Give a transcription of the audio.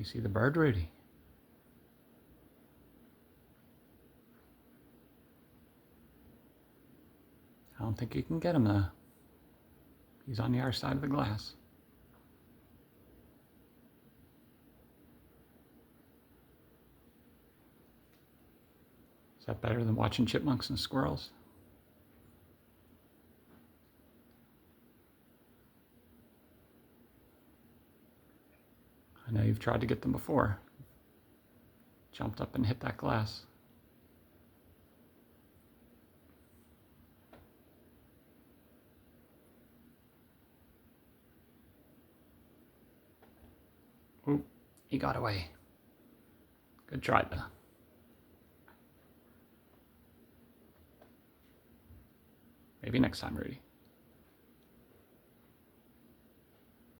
You see the bird, Rudy? I don't think you can get him though. He's on the other side of the glass. Is that better than watching chipmunks and squirrels? I know you've tried to get them before. Jumped up and hit that glass. Ooh, he got away. Good try though. Maybe next time, Rudy.